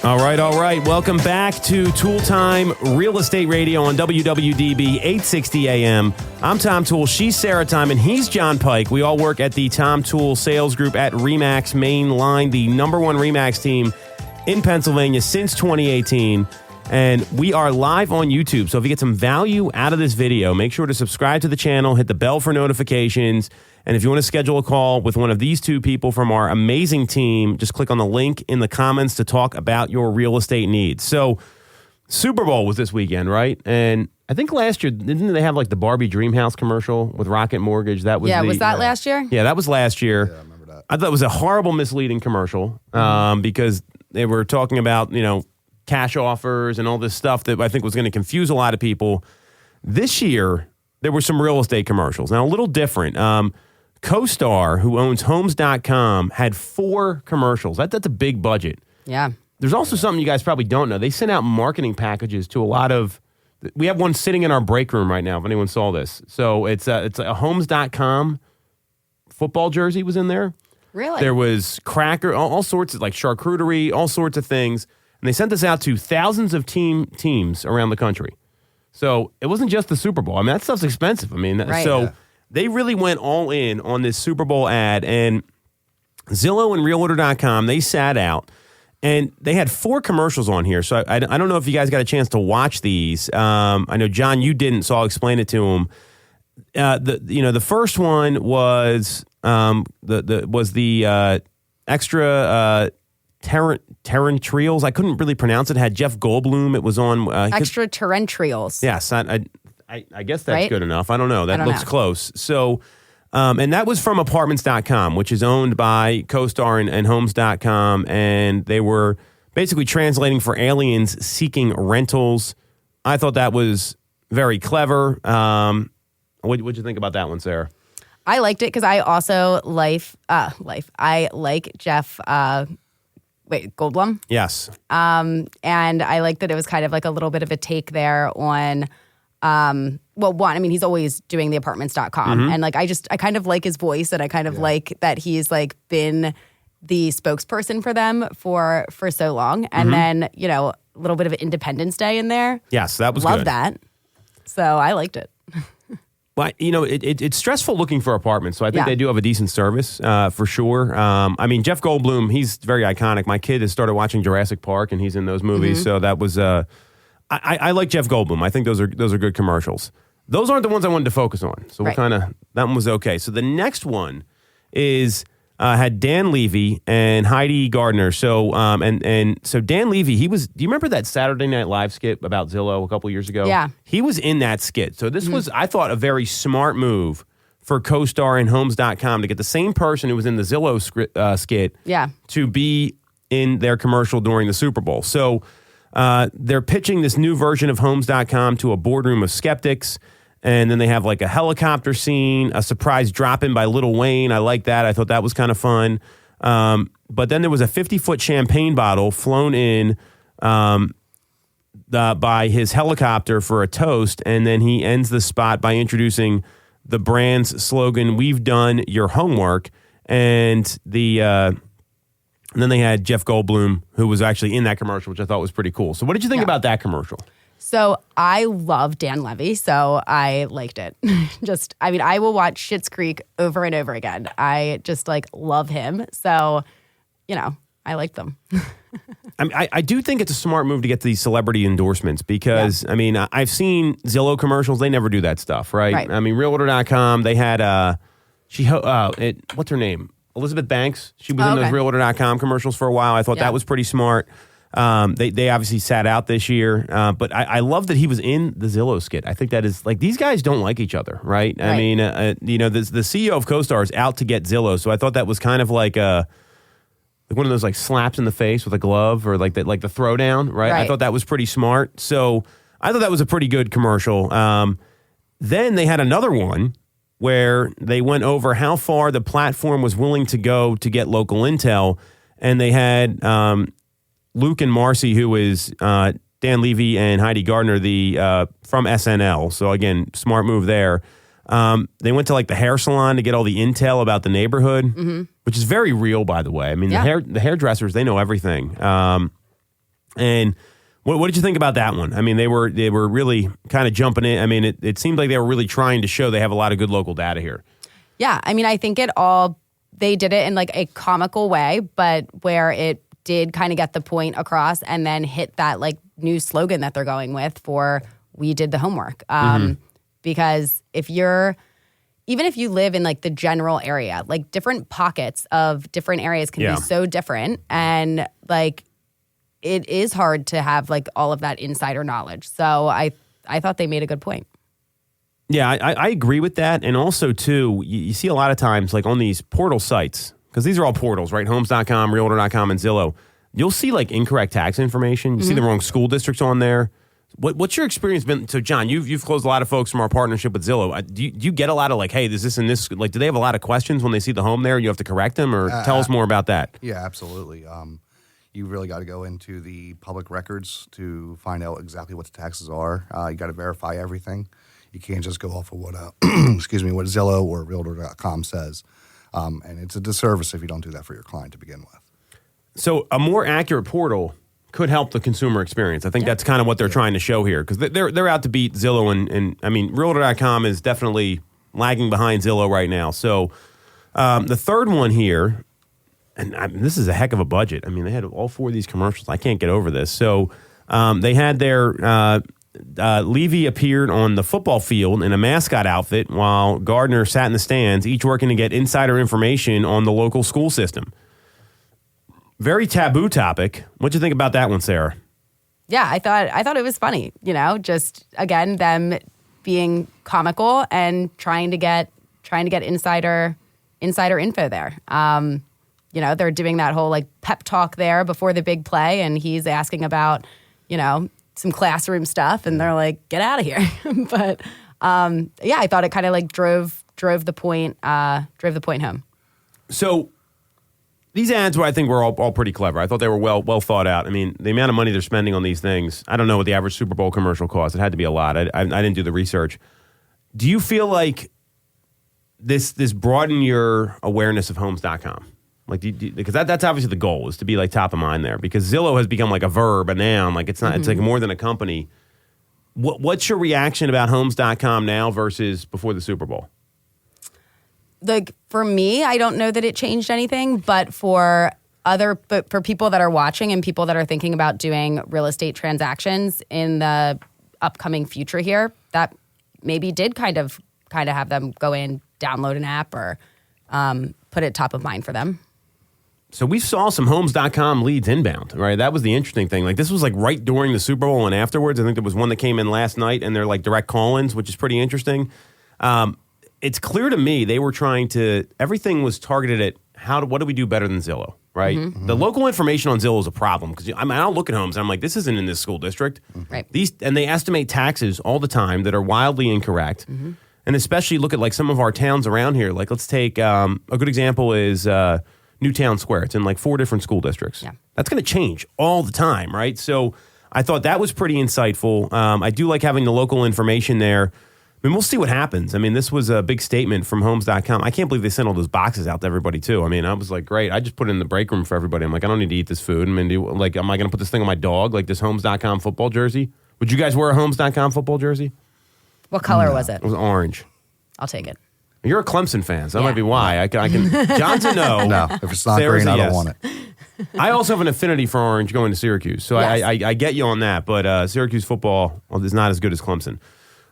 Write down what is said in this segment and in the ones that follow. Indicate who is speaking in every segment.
Speaker 1: All right. Welcome back to Toole Time Real Estate Radio on WWDB 860 AM. I'm Tom Toole. She's Sarah Tymon. He's John Pike. We all work at the Tom Toole Sales Group at RE/MAX Main Line, the number one RE/MAX team in Pennsylvania since 2018. And we are live on YouTube. So if you get some value out of this video, make sure to subscribe to the channel, hit the bell for notifications. And if you want to schedule a call with one of these two people from our amazing team, just click on the link in the comments to talk about your real estate needs. So Super Bowl was this weekend, right? And I think last year, didn't they have like the Barbie Dreamhouse commercial with Rocket Mortgage? That was
Speaker 2: was that last year?
Speaker 1: Yeah, that was last year.
Speaker 3: Yeah, I remember that.
Speaker 1: I thought it was a horrible, misleading commercial because they were talking about, cash offers and all this stuff that I think was going to confuse a lot of people. This year, there were some real estate commercials. Now, a little different. CoStar, who owns Homes.com, had 4 commercials. That's a big budget.
Speaker 2: Yeah.
Speaker 1: There's also something you guys probably don't know. They sent out marketing packages to a lot of... We have one sitting in our break room right now, if anyone saw this. So it's a Homes.com football jersey was in there.
Speaker 2: Really?
Speaker 1: There was cracker, all sorts of like charcuterie, all sorts of things. And they sent this out to thousands of teams around the country. So it wasn't just the Super Bowl. I mean, that stuff's expensive.
Speaker 2: Right.
Speaker 1: So...
Speaker 3: Yeah.
Speaker 1: They really went all in on this Super Bowl ad, and Zillow and Realtor.com, they sat out, and they had 4 commercials on here. So I don't know if you guys got a chance to watch these. I know, John, you didn't, so I'll explain it to him. The first one was the extra Terrentrials. I couldn't really pronounce it. It had Jeff Goldblum. It was on
Speaker 2: Extra Terrentrials.
Speaker 1: Yes, I guess that's
Speaker 2: right?
Speaker 1: good enough. I don't know. That looks close. So, and that was from Apartments.com, which is owned by CoStar and Homes.com. And they were basically translating for aliens seeking rentals. I thought that was very clever. What'd you think about that one, Sarah?
Speaker 2: I liked it because I also I like Jeff Goldblum.
Speaker 1: Yes.
Speaker 2: And I like that it was kind of like a little bit of a take there on he's always doing the Apartments.com. And like I kind of like his voice, and I kind of like that he's like been the spokesperson for them for so long. And then, a little bit of an Independence Day in there.
Speaker 1: Yes, that was
Speaker 2: Love
Speaker 1: good.
Speaker 2: that. So I liked it.
Speaker 1: Well, it's stressful looking for apartments, so I think they do have a decent service for sure. Jeff Goldblum, he's very iconic. My kid has started watching Jurassic Park, and he's in those movies, so that was I like Jeff Goldblum. I think those are good commercials. Those aren't the ones I wanted to focus on, so
Speaker 2: right.
Speaker 1: that one was okay. So the next one is had Dan Levy and Heidi Gardner. So so Dan Levy, do you remember that Saturday Night Live skit about Zillow a couple years ago?
Speaker 2: Yeah.
Speaker 1: He was in that skit. So this was, I thought, a very smart move for CoStar and Homes.com to get the same person who was in the Zillow skit to be in their commercial during the Super Bowl. So they're pitching this new version of Homes.com to a boardroom of skeptics. And then they have like a helicopter scene, a surprise drop-in by Lil Wayne. I like that. I thought that was kind of fun. But then there was a 50-foot champagne bottle flown in by his helicopter for a toast. And then he ends the spot by introducing the brand's slogan, "We've done your homework." And then they had Jeff Goldblum, who was actually in that commercial, which I thought was pretty cool. So what did you think about that commercial?
Speaker 2: So I love Dan Levy, so I liked it. I will watch Schitt's Creek over and over again. I just love him. So, I like them.
Speaker 1: I do think it's a smart move to get these celebrity endorsements because, I've seen Zillow commercials. They never do that stuff, right? Realtor.com, they had, what's her name? Elizabeth Banks. She was in those Realtor.com commercials for a while. I thought that was pretty smart. They obviously sat out this year, but I love that he was in the Zillow skit. I think that is these guys don't like each other, right? I mean, the CEO of CoStar is out to get Zillow, so I thought that was kind of like one of those slaps in the face with a glove or the throwdown, right? I thought that was pretty smart. So I thought that was a pretty good commercial. Then they had another one where they went over how far the platform was willing to go to get local intel, and they had Luke and Marcy, who is Dan Levy and Heidi Gardner, from SNL. So again, smart move there. They went to the hair salon to get all the intel about the neighborhood, which is very real, by the way. I mean, the hairdressers, they know everything. And what did you think about that one? I mean, they were really kind of jumping in. I mean, it seemed like they were really trying to show they have a lot of good local data here.
Speaker 2: Yeah, I mean, I think they did it in like a comical way, but where it did kind of get the point across and then hit that like new slogan that they're going with for "We did the homework." Because even if you live in like the general area, like different pockets of different areas can be so different, and like it is hard to have like all of that insider knowledge. So I thought they made a good point.
Speaker 1: Yeah, I agree with that. And also, too, you see a lot of times, like on these portal sites, because these are all portals, right? Homes.com, Realtor.com, and Zillow. You'll see like incorrect tax information. You see the wrong school districts on there. What's your experience been? So, John, you've closed a lot of folks from our partnership with Zillow. Do you get a lot of like, hey, is this and this? Like, do they have a lot of questions when they see the home there and you have to correct them? Or tell us more about that.
Speaker 3: Yeah, absolutely. You really got to go into the public records to find out exactly what the taxes are. You got to verify everything. You can't just go off of what what Zillow or Realtor.com says. And it's a disservice if you don't do that for your client to begin with.
Speaker 1: So a more accurate portal could help the consumer experience. I think that's kind of what they're trying to show here, because they're out to beat Zillow, and I mean, Realtor.com is definitely lagging behind Zillow right now. So the third one here, and this is a heck of a budget. I mean, they had all four of these commercials. I can't get over this. So they had their Levy appeared on the football field in a mascot outfit while Gardner sat in the stands, each working to get insider information on the local school system. Very taboo topic. What'd you think about that one, Sarah?
Speaker 2: Yeah, I thought it was funny. You know, just again them being comical and trying to get insider info there. You know, they're doing that whole like pep talk there before the big play, and he's asking about, you know, some classroom stuff, and they're like, get out of here. But yeah, I thought it kind of like drove the point home. So
Speaker 1: these ads I think were all pretty clever. I thought they were well thought out. I mean, the amount of money they're spending on these things, I don't know what the average Super Bowl commercial cost. It had to be a lot. I didn't do the research. Do you feel like this broadened your awareness of Homes.com? Like, because that's obviously the goal, is to be like top of mind there. Because Zillow has become like a verb, a noun. Like it's not. It's like more than a company. What's your reaction about Homes.com now versus before the Super Bowl?
Speaker 2: Like for me, I don't know that it changed anything, but for people that are watching and people that are thinking about doing real estate transactions in the upcoming future here, that maybe did kind of have them go in, download an app, or put it top of mind for them.
Speaker 1: So we saw some Homes.com leads inbound, right? That was the interesting thing. Like this was like right during the Super Bowl and afterwards. I think there was one that came in last night, and they're like direct call-ins, which is pretty interesting. It's clear to me they were trying to, everything was targeted at what do we do better than Zillow, right? Mm-hmm. The local information on Zillow is a problem, because I'll look at homes and I'm like, this isn't in this school district.
Speaker 2: Right.
Speaker 1: And they estimate taxes all the time that are wildly incorrect. Mm-hmm. And especially look at like some of our towns around here. Like let's take a good example is Newtown Square. It's in like 4 different school districts.
Speaker 2: Yeah.
Speaker 1: That's going to change all the time, right? So I thought that was pretty insightful. I do like having the local information there. I mean, we'll see what happens. I mean, this was a big statement from Homes.com. I can't believe they sent all those boxes out to everybody, too. I mean, I was like, great. I just put it in the break room for everybody. I'm like, I don't need to eat this food. I mean, am I going to put this thing on my dog, like this Homes.com football jersey? Would you guys wear a Homes.com football jersey?
Speaker 2: What color was it?
Speaker 1: It was orange.
Speaker 2: I'll take it.
Speaker 1: You're a Clemson fan, so that might be why. I can. John's a no.
Speaker 3: No, if it's not
Speaker 1: Sarah's
Speaker 3: green, I don't
Speaker 1: yes.
Speaker 3: want it.
Speaker 1: I also have an affinity for orange going to Syracuse, so
Speaker 2: Yes.
Speaker 1: I get you on that. But Syracuse football is not as good as Clemson.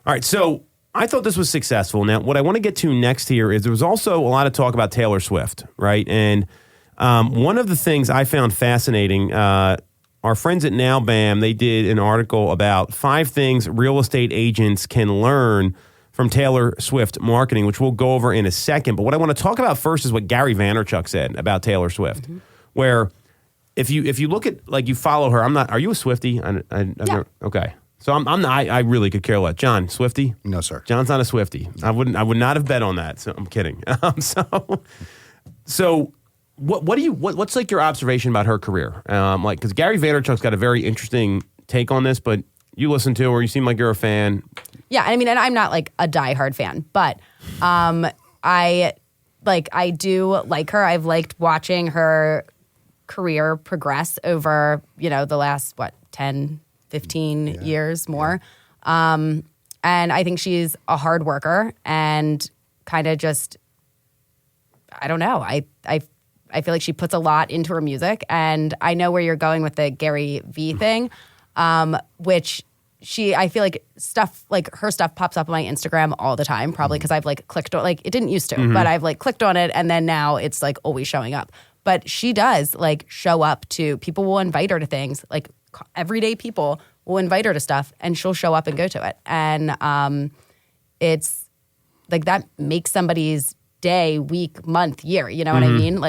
Speaker 1: All right, so I thought this was successful. Now, what I want to get to next here is there was also a lot of talk about Taylor Swift, right? And one of the things I found fascinating, our friends at Now Bam, they did an article about 5 things real estate agents can learn from Taylor Swift marketing, which we'll go over in a second. But what I want to talk about first is what Gary Vaynerchuk said about Taylor Swift, where if you look at, like, you follow her, are you a Swiftie?
Speaker 2: Yeah.
Speaker 1: Okay. So I'm not, I really could care less. John, Swiftie?
Speaker 3: No, sir.
Speaker 1: John's not a Swiftie. I would not have bet on that. So I'm kidding. So what's like your observation about her career? Like, because Gary Vaynerchuk's got a very interesting take on this, but you listen to her, you seem like you're a fan.
Speaker 2: Yeah, I mean, and I'm not like a diehard fan, but I do like her. I've liked watching her career progress over, the last, 10, 15 years more. And I think she's a hard worker and kind of just, I don't know. I feel like she puts a lot into her music, and I know where you're going with the Gary V thing, which I feel like her stuff pops up on my Instagram all the time, probably because I've clicked on, it didn't used to, but I've clicked on it, and then now it's always showing up. But she does show up to, people will invite her to things, everyday people will invite her to stuff, and she'll show up and go to it. And it's that makes somebody's day, week, month, year. You know what I mean?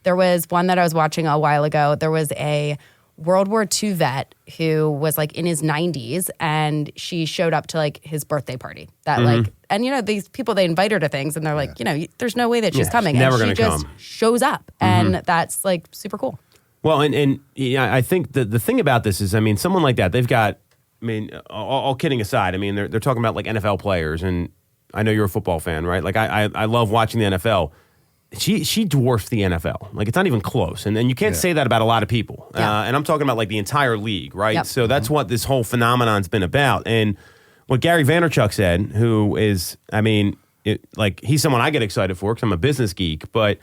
Speaker 2: There was one that I was watching a while ago. There was a World War II vet who was in his 90s, and she showed up to his birthday party. That and these people, they invite her to things, and they're there's no way that she's coming,
Speaker 1: never
Speaker 2: and she just shows up, and that's super cool.
Speaker 1: Well, and I think the thing about this is, someone like that, they've got, all kidding aside, they're talking about NFL players, and I know you're a football fan, right? I love watching the NFL. She dwarfs the NFL. It's not even close. And you can't say that about a lot of people.
Speaker 2: Yeah.
Speaker 1: And I'm talking about the entire league, right?
Speaker 2: Yep.
Speaker 1: So that's what this whole phenomenon's been about. And what Gary Vaynerchuk said, who is, he's someone I get excited for because I'm a business geek, but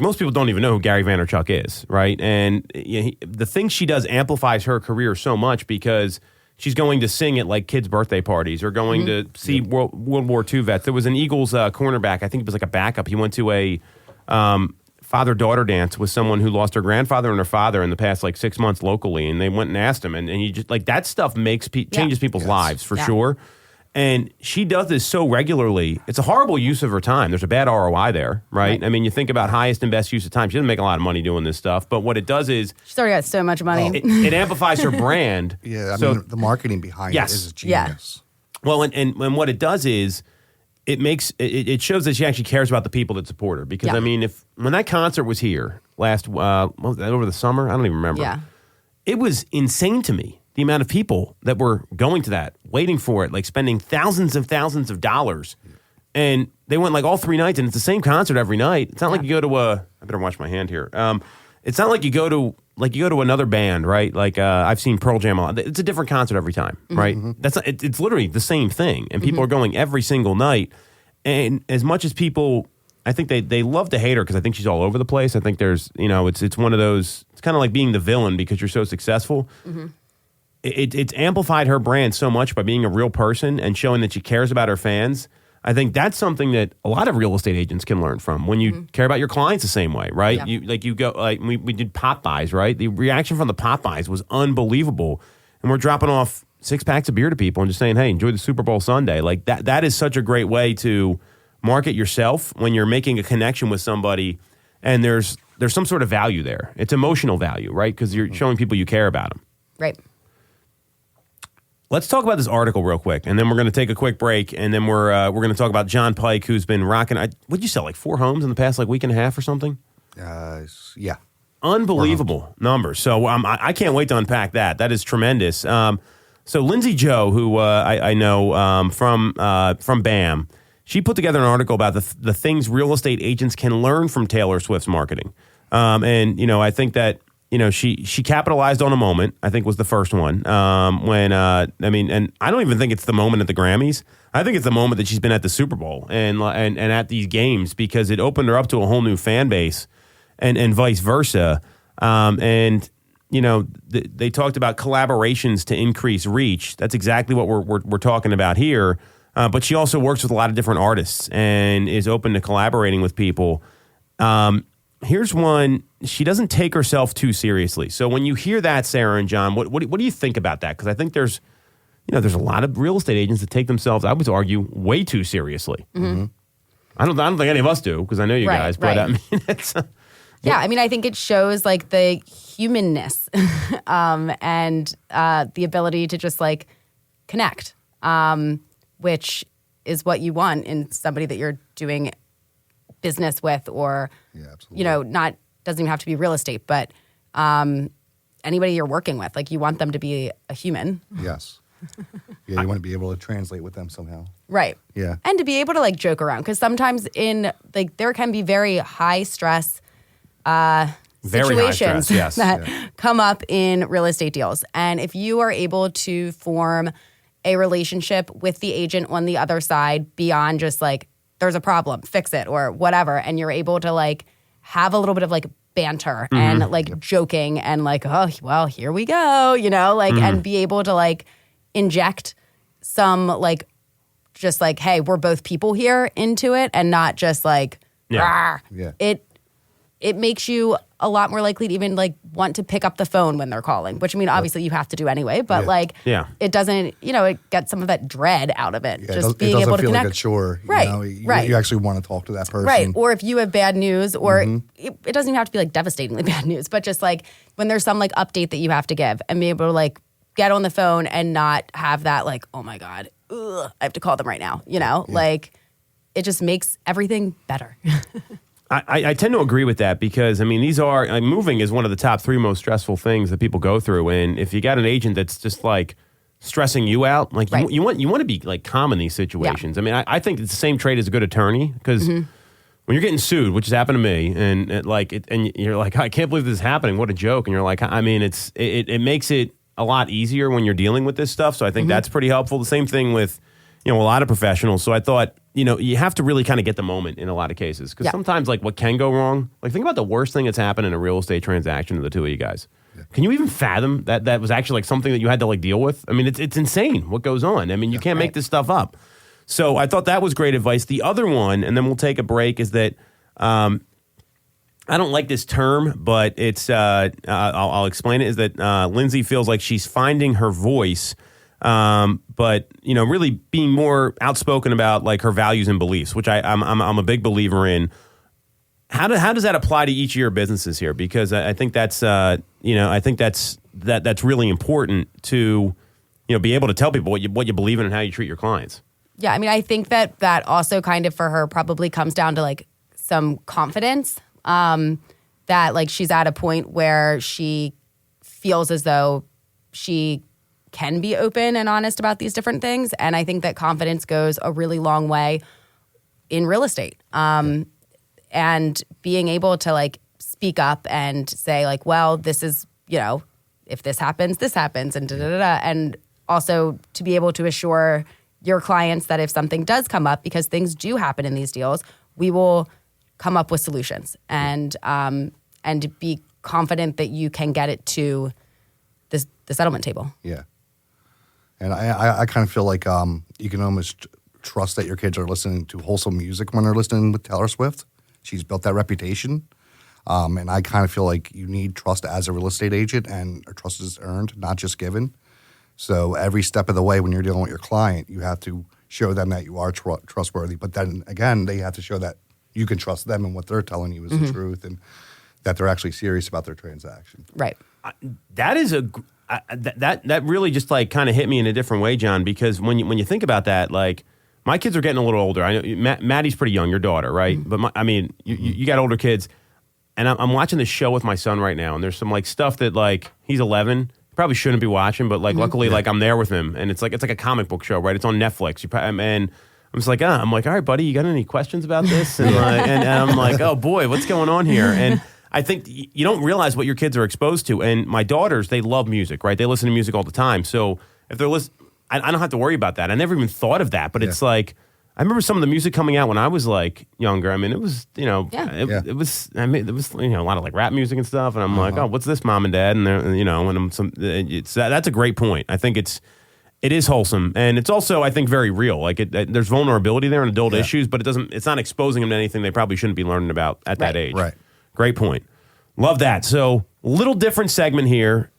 Speaker 1: most people don't even know who Gary Vaynerchuk is, right? And the thing she does amplifies her career so much because she's going to sing at kids' birthday parties or going to see World War II vets. There was an Eagles cornerback, I think it was a backup. He went to a father-daughter dance with someone who lost her grandfather and her father in the past 6 months locally, and they went and asked him, and you just that stuff changes people's lives for sure. And she does this so regularly. It's a horrible use of her time. There's a bad ROI there, right? You think about highest and best use of time. She doesn't make a lot of money doing this stuff, but what it does is
Speaker 2: she's already got so much money.
Speaker 1: It amplifies her brand.
Speaker 3: Yeah, the marketing behind it is genius.
Speaker 1: Yeah. Well, and what it does is it shows that she actually cares about the people that support her. Because when that concert was here last was that over the summer? I don't even remember.
Speaker 2: Yeah,
Speaker 1: it was insane to me. The amount of people that were going to that, waiting for it, spending thousands of dollars. And they went all 3 nights, and it's the same concert every night. It's not like you go to I better wash my hand here. It's not like you go to another band, right? I've seen Pearl Jam a lot. It's a different concert every time, right? That's not, it's literally the same thing. And people are going every single night. And as much as people, I think they love to hate her because I think she's all over the place. I think there's, it's one of those, it's kind of like being the villain because you're so successful. It's amplified her brand so much by being a real person and showing that she cares about her fans. I think that's something that a lot of real estate agents can learn from. When you care about your clients the same way, right?
Speaker 2: Yeah.
Speaker 1: You go we did pop buys, right? The reaction from the pop buys was unbelievable, and we're dropping off 6 packs of beer to people and just saying, "Hey, enjoy the Super Bowl Sunday." That is such a great way to market yourself when you're making a connection with somebody, and there's some sort of value there. It's emotional value, right? Because you're showing people you care about them,
Speaker 2: right?
Speaker 1: Let's talk about this article real quick, and then we're going to take a quick break, and then we're going to talk about John Pike, who's been rocking. What'd you sell, 4 homes in the past week and a half or something?
Speaker 3: Yeah.
Speaker 1: Unbelievable numbers. So I can't wait to unpack that. That is tremendous. So Lindsay Joe, who I know from BAM, she put together an article about the things real estate agents can learn from Taylor Swift's marketing. And I think that. She capitalized on a moment, I think was the first one. And I don't even think it's the moment at the Grammys. I think it's the moment that she's been at the Super Bowl and at these games because it opened her up to a whole new fan base and vice versa. They talked about collaborations to increase reach. That's exactly what we're talking about here. But she also works with a lot of different artists and is open to collaborating with people. Here's one. She doesn't take herself too seriously. So when you hear that, Sarah and John, what do you think about that? Because I think there's a lot of real estate agents that take themselves, I would argue, way too seriously. Mm-hmm. I don't think any of us do because I know you guys. But
Speaker 2: right.
Speaker 1: It's
Speaker 2: yeah. I think it shows the humanness and the ability to just connect, which is what you want in somebody that you're doing business with, or not doesn't even have to be real estate, but anybody you're working with, you want them to be a human.
Speaker 3: Yes. Yeah, you want to be able to translate with them somehow.
Speaker 2: Right.
Speaker 3: Yeah.
Speaker 2: And to be able to joke around, because sometimes there can be very high stress
Speaker 1: Very high
Speaker 2: situations
Speaker 1: stress, yes.
Speaker 2: that come up in real estate deals. And if you are able to form a relationship with the agent on the other side beyond just like, there's a problem, fix it, or whatever, and you're able to like have a little bit of like banter and like joking and like, oh, well, here we go, you know, like, and be able to like inject some like, just like, hey, we're both people here into it, and not just like,
Speaker 1: Yeah.
Speaker 2: It makes you a lot more likely to even like want to pick up the phone when they're calling, which I mean, obviously you have to do anyway, but like, it doesn't, you know, it gets some of that dread out of it. Just being able to
Speaker 3: feel
Speaker 2: connect.
Speaker 3: like a chore.
Speaker 2: Right.
Speaker 3: You know? You,
Speaker 2: right.
Speaker 3: You actually want to talk to that person.
Speaker 2: Right. Or if you have bad news, or it doesn't even have to be like devastatingly bad news, but just like when there's some like update that you have to give, and be able to like get on the phone and not have that like, oh my God, I have to call them right now. You know, like it just makes everything better.
Speaker 1: I tend to agree with that because, I mean, moving is one of the top 3 most stressful things that people go through. And if you got an agent that's just like stressing you out, like you want to be like calm in these situations. Yeah. I mean, I think it's the same trait as a good attorney, because when you're getting sued, which has happened to me, and you're like, I can't believe this is happening. What a joke. And you're like, I mean, it makes it a lot easier when you're dealing with this stuff. So I think that's pretty helpful. The same thing with, you know, a lot of professionals. So I thought, you know, you have to really kind of get the moment in a lot of cases, because sometimes like what can go wrong, like think about the worst thing that's happened in a real estate transaction to the two of you guys. Yeah. Can you even fathom that was actually like something that you had to like deal with? I mean, it's insane what goes on. I mean, you can't make this stuff up. So I thought that was great advice. The other one, and then we'll take a break, is that I don't like this term, but it's I'll explain it, is that Lindsay feels like she's finding her voice, but you know, really being more outspoken about like her values and beliefs, which I'm a big believer in. How does that apply to each of your businesses here? Because I think that's that's really important to, you know, be able to tell people what you believe in and how you treat your clients.
Speaker 2: Yeah, I mean, I think that also kind of for her probably comes down to like some confidence, that like she's at a point where she feels as though she can be open and honest about these different things. And I think that confidence goes a really long way in real estate. And being able to like speak up and say like, well, this is, you know, if this happens, and da-da-da-da. And also to be able to assure your clients that if something does come up, because things do happen in these deals, we will come up with solutions and be confident that you can get it to the settlement table.
Speaker 3: Yeah. And I kind of feel like you can almost trust that your kids are listening to wholesome music when they're listening with Taylor Swift. She's built that reputation. And I kind of feel like you need trust as a real estate agent, and trust is earned, not just given. So every step of the way when you're dealing with your client, you have to show them that you are trustworthy. But then again, they have to show that you can trust them and what they're telling you is the truth, and that they're actually serious about their transaction.
Speaker 2: Right.
Speaker 1: That is that really just like kind of hit me in a different way, John, because when you think about that, like my kids are getting a little older. I know Maddie's pretty young, your daughter, right? But you got older kids, and I'm watching this show with my son right now, and there's some like stuff that like he's 11. Probably shouldn't be watching, but like luckily like I'm there with him, and it's like a comic book show, right? It's on Netflix. And I'm just like, I'm like, all right, buddy, you got any questions about this? And I'm like, oh boy, what's going on here? And I think you don't realize what your kids are exposed to. And my daughters, they love music, right? They listen to music all the time. So if they're listening, I don't have to worry about that. I never even thought of that, but it's like, I remember some of the music coming out when I was like younger. I mean, it was, you know, it was, I mean, it was, you know, a lot of like rap music and stuff. And I'm like, oh, what's this, mom and dad? And they're, you know, and that's a great point. I think it is wholesome. And it's also, I think, very real. Like there's vulnerability there in adult issues, but it's not exposing them to anything they probably shouldn't be learning about at that age.
Speaker 3: Right.
Speaker 1: Great point. Love that. So little different segment here.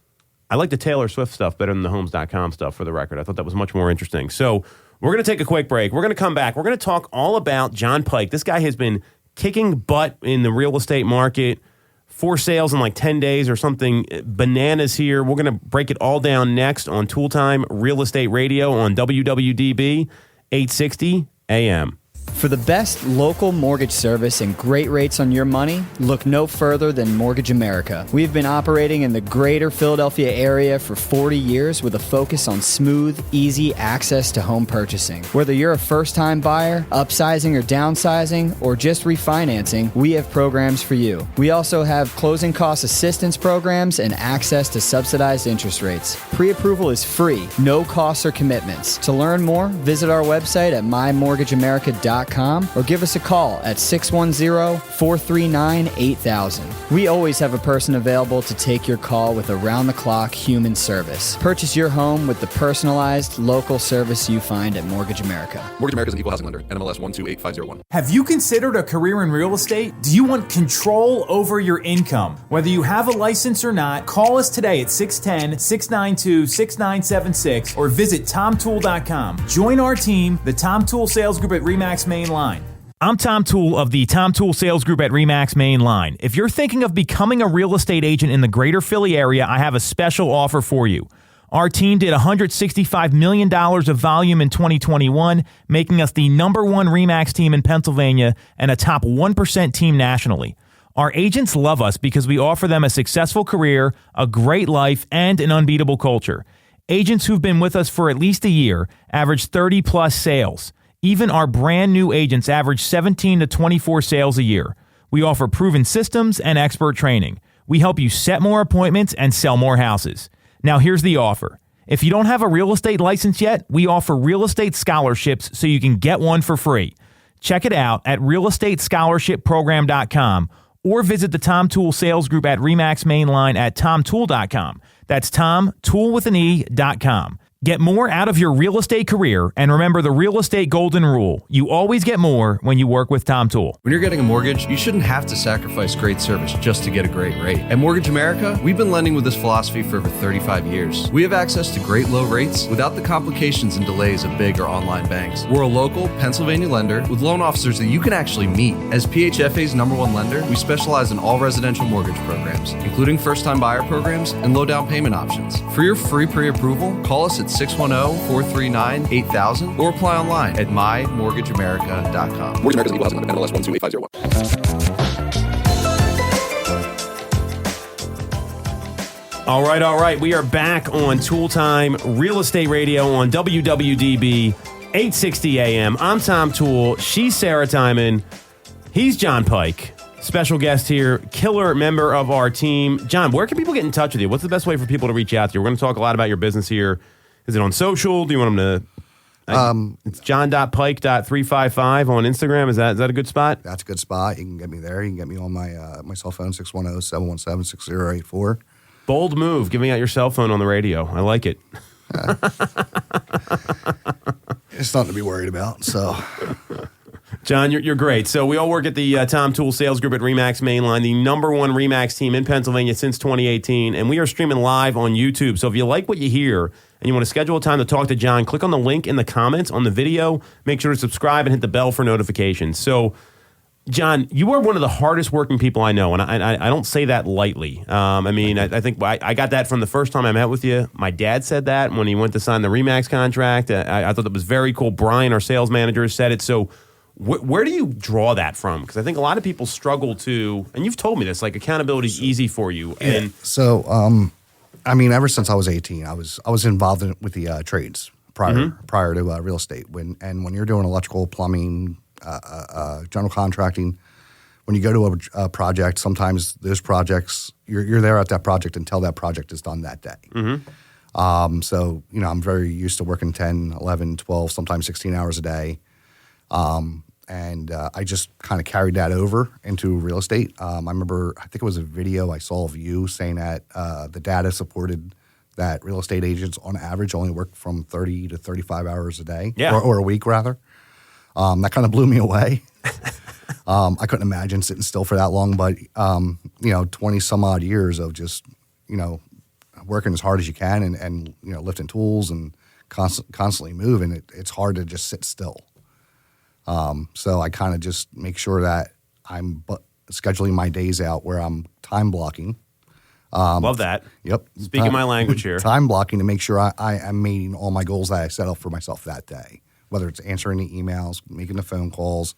Speaker 1: I like the Taylor Swift stuff better than the homes.com stuff, for the record. I thought that was much more interesting. So we're going to take a quick break. We're going to come back. We're going to talk all about John Pike. This guy has been kicking butt in the real estate market. 4 sales in like 10 days or something bananas here. We're going to break it all down next on Tool Time Real Estate Radio on WWDB 860 AM.
Speaker 4: For the best local mortgage service and great rates on your money, look no further than Mortgage America. We've been operating in the greater Philadelphia area for 40 years with a focus on smooth, easy access to home purchasing. Whether you're a first-time buyer, upsizing or downsizing, or just refinancing, we have programs for you. We also have closing cost assistance programs and access to subsidized interest rates. Pre-approval is free, no costs or commitments. To learn more, visit our website at mymortgageamerica.com or give us a call at 610-439-8000. We always have a person available to take your call with around-the-clock human service. Purchase your home with the personalized local service you find at Mortgage America.
Speaker 5: Mortgage America is an equal housing lender. NMLS 128501.
Speaker 6: Have you considered a career in real estate? Do you want control over your income? Whether you have a license or not, call us today at 610-692-6976 or visit TomToole.com. Join our team, the Tom Toole Sales Group at RE/MAX Main Line.
Speaker 7: I'm Tom Toole of the Tom Toole Sales Group at RE/MAX Main Line. If you're thinking of becoming a real estate agent in the greater Philly area, I have a special offer for you. Our team did $165 million of volume in 2021, making us the #1 RE/MAX team in Pennsylvania and a top 1% team nationally. Our agents love us because we offer them a successful career, a great life, and an unbeatable culture. Agents who've been with us for at least a year average 30-plus sales. Even our brand new agents average 17 to 24 sales a year. We offer proven systems and expert training. We help you set more appointments and sell more houses. Now here's the offer. If you don't have a real estate license yet, we offer real estate scholarships so you can get one for free. Check it out at realestatescholarshipprogram.com or visit the Tom Toole Sales Group at RE/MAX Main Line at tomtoole.com. That's tomtoole.com. Get more out of your real estate career, and remember the real estate golden rule. You always get more when you work with Tom Toole.
Speaker 5: When you're getting a mortgage, you shouldn't have to sacrifice great service just to get a great rate. At Mortgage America, we've been lending with this philosophy for over 35 years. We have access to great low rates without the complications and delays of big or online banks. We're a local Pennsylvania lender with loan officers that you can actually meet. As PHFA's #1 lender, we specialize in all residential mortgage programs, including first-time buyer programs and low down payment options. For your free pre-approval, call us at 610-439-8000 or apply online at mymortgageamerica.com. Mortgage America is an equal housing lender. NMLS 128501.
Speaker 1: All right. We are back on Toole Time Real Estate Radio on WWDB 860 AM. I'm Tom Toole. She's Sarah Tymon. He's John Pike. Special guest here, killer member of our team. John, where can people get in touch with you? What's the best way for people to reach out to you? We're going to talk a lot about your business here. Is it on social? Do you want them to... it's john.pike.355 on Instagram. Is that a good spot?
Speaker 3: That's a good spot. You can get me there. You can get me on my my cell phone, 610-717-6084.
Speaker 1: Bold move, giving out your cell phone on the radio. I like it.
Speaker 3: It's nothing to be worried about, so...
Speaker 1: John, you're great. So we all work at the Tom Toole Sales Group at RE/MAX Main Line, the #1 RE/MAX team in Pennsylvania since 2018, and we are streaming live on YouTube. So if you like what you hear and you want to schedule a time to talk to John, click on the link in the comments on the video. Make sure to subscribe and hit the bell for notifications. So, John, you are one of the hardest working people I know, and I don't say that lightly. I think I got that from the first time I met with you. My dad said that when he went to sign the RE/MAX contract. I thought that was very cool. Brian, our sales manager, said it. So where do you draw that from? Because I think a lot of people struggle to, and you've told me this, like accountability is easy for you.
Speaker 3: Yeah.
Speaker 1: And
Speaker 3: so, ever since I was 18, I was involved with the trades prior to real estate. When you're doing electrical, plumbing, general contracting, when you go to a project, sometimes those projects you're there at that project until that project is done that day. So I'm very used to working 10, 11, 12, sometimes 16 hours a day. And I just kind of carried that over into real estate. I remember, I think it was a video I saw of you saying that the data supported that real estate agents on average only work from 30 to 35 hours a day, or a week rather. That kind of blew me away. I couldn't imagine sitting still for that long, but 20 some odd years of just, working as hard as you can and lifting tools and constantly moving, it's hard to just sit still. So I kind of just make sure that I'm scheduling my days out where I'm time blocking.
Speaker 1: Love that.
Speaker 3: Yep.
Speaker 1: Speaking my language here.
Speaker 3: Time blocking to make sure I am meeting all my goals that I set up for myself that day whether it's answering the emails, making the phone calls,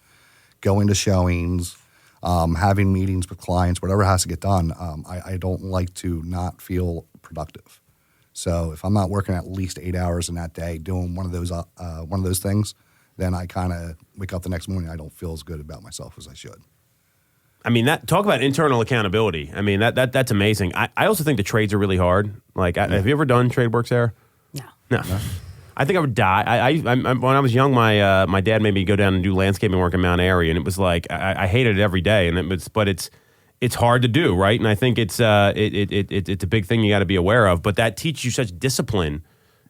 Speaker 3: going to showings, having meetings with clients, whatever has to get done. I don't like to not feel productive. So if I'm not working at least 8 hours in that day doing one of those things, then I kind of wake up the next morning. I don't feel as good about myself as I should.
Speaker 1: I mean, talk about internal accountability. I mean, that's amazing. I also think the trades are really hard. Like, have you ever done trade work, Sarah? No. I think I would die. I when I was young, my dad made me go down and do landscaping work in Mount Airy, and it was like I hated it every day. But it's hard to do, right? And I think it's a big thing you got to be aware of. But that teaches you such discipline,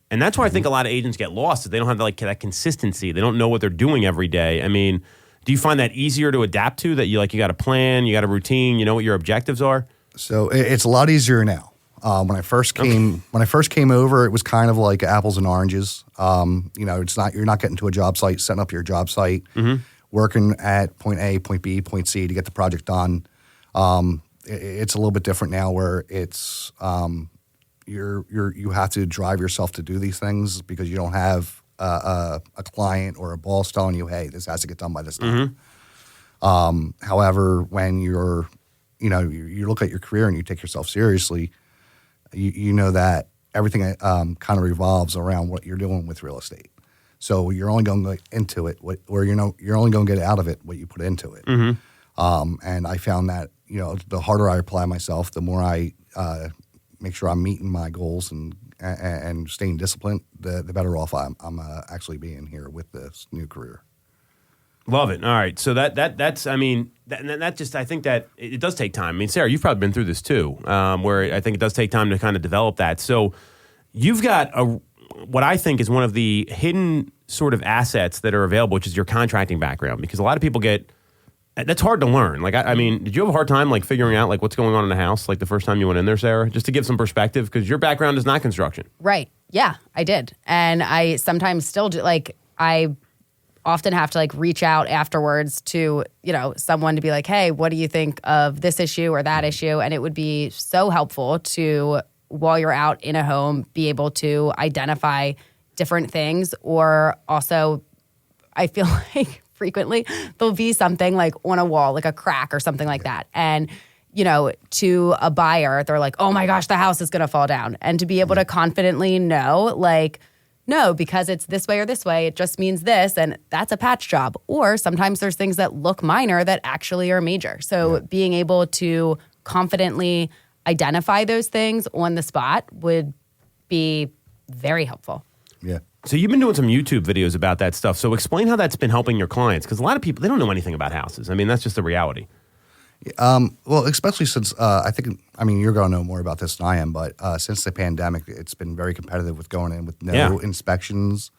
Speaker 1: and that's why I think a lot of agents get lost. They don't have that consistency. They don't know what they're doing every day. I mean, do you find that easier to adapt to? That you got a plan, you got a routine, you know what your objectives are?
Speaker 3: So it's a lot easier now. When I first came over, it was kind of like apples and oranges. It's not, you're not getting to a job site, setting up your job site, working at point A, point B, point C to get the project done. It's a little bit different now, where it's you have to drive yourself to do these things because you don't have a client or a boss telling you, hey, this has to get done by this time. However, when you look at your career and you take yourself seriously, you know that everything kind of revolves around what you're doing with real estate. So you're only going to go into it, you're only going to get out of it what you put into it. And I found that the harder I apply myself, the more I make sure I'm meeting my goals and staying disciplined, the better off I'm actually being here with this new career.
Speaker 1: Love it. All right. So that's I think that it does take time. I mean, Sarah, you've probably been through this too, where I think it does take time to kind of develop that. So you've got what I think is one of the hidden sort of assets that are available, which is your contracting background, because a lot of people that's hard to learn. Like, I mean, did you have a hard time like figuring out like what's going on in the house, like the first time you went in there, Sarah? Just to give some perspective, because your background is not construction.
Speaker 2: Right. Yeah, I did. And I sometimes still do. Like, I often have to like reach out afterwards to, someone to be like, hey, what do you think of this issue or that issue? And it would be so helpful to, while you're out in a home, be able to identify different things. Or also, I feel like frequently there'll be something like on a wall, like a crack or something like that. And, to a buyer, they're like, oh my gosh, the house is going to fall down. And to be able to confidently know, like, no, because it's this way or this way, it just means this, and that's a patch job. Or sometimes there's things that look minor that actually are major. So being able to confidently identify those things on the spot would be very helpful.
Speaker 3: Yeah.
Speaker 1: So you've been doing some YouTube videos about that stuff. So explain how that's been helping your clients, because a lot of people, they don't know anything about houses. I mean, that's just the reality.
Speaker 3: Well, especially since you're going to know more about this than I am, but since the pandemic, it's been very competitive with going in with no inspections,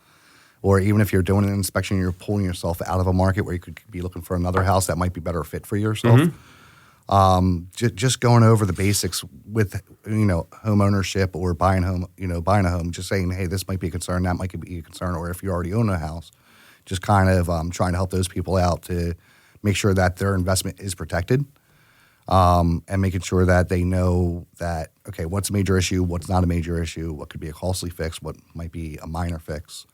Speaker 3: or even if you're doing an inspection, you're pulling yourself out of a market where you could be looking for another house that might be better fit for yourself. Just going over the basics with home ownership or buying a home, just saying, hey, this might be a concern, that might be a concern, or if you already own a house, just kind of trying to help those people out to make sure that their investment is protected, and making sure that they know that, okay, what's a major issue, what's not a major issue, what could be a costly fix, what might be a minor fix.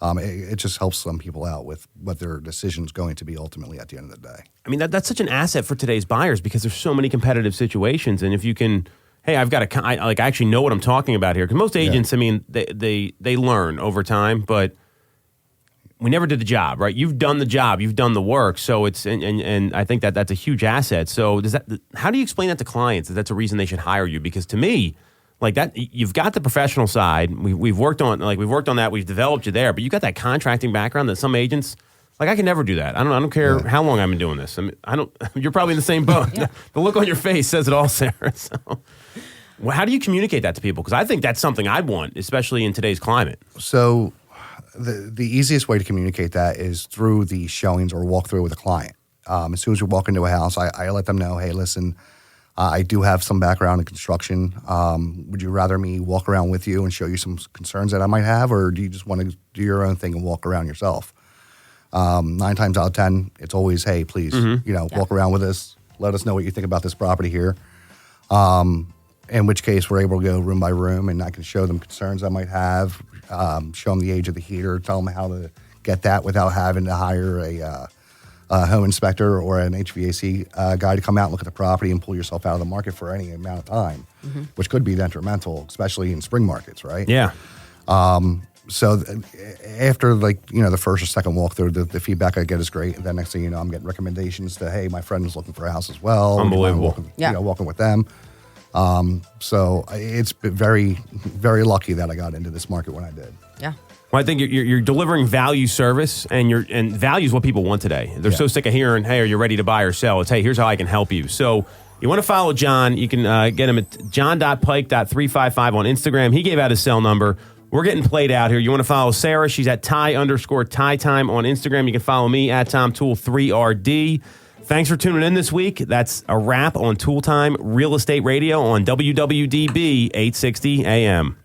Speaker 3: It just helps some people out with what their decision's going to be ultimately at the end of the day. I
Speaker 1: mean, that's such an asset for today's buyers, because there's so many competitive situations. And if you can, hey, I actually know what I'm talking about here. Because most agents, I mean, they learn over time, but we never did the job, right? You've done the job, you've done the work, so it's and I think that's a huge asset. So how do you explain that to clients? That's a reason they should hire you? Because to me, like that, you've got the professional side. We've worked on that. We've developed you there, but you got that contracting background that some agents, like, I can never do that. I don't care how long I've been doing this. I mean, you're probably in the same boat. The look on your face says it all, Sarah. So, how do you communicate that to people? Because I think that's something I'd want, especially in today's climate.
Speaker 3: So the easiest way to communicate that is through the showings or walkthrough with a client. As soon as we walk into a house, I let them know, hey, listen, I do have some background in construction. Would you rather me walk around with you and show you some concerns that I might have, or do you just want to do your own thing and walk around yourself? 9 times out of 10, it's always, hey, please, walk around with us. Let us know what you think about this property here. In which case, we're able to go room by room, and I can show them concerns I might have, show them the age of the heater, tell them how to get that without having to hire a home inspector or an HVAC guy to come out and look at the property and pull yourself out of the market for any amount of time, which could be detrimental, especially in spring markets, right?
Speaker 1: Yeah.
Speaker 3: So after the first or second walkthrough, the feedback I get is great. And then next thing you know, I'm getting recommendations to, hey, my friend was looking for a house as well.
Speaker 1: Unbelievable.
Speaker 3: Walking with them. So it's been very, very lucky that I got into this market when I did.
Speaker 2: Yeah.
Speaker 1: Well, I think you're delivering value service, and value is what people want today. They're so sick of hearing, hey, are you ready to buy or sell? It's, hey, here's how I can help you. So you want to follow John, you can get him at john.pike.355 on Instagram. He gave out his cell number. We're getting played out here. You want to follow Sarah? She's at Ty_TyTime on Instagram. You can follow me at Tom Toole 3RD. Thanks for tuning in this week. That's a wrap on Toole Time Real Estate Radio on WWDB 860 AM.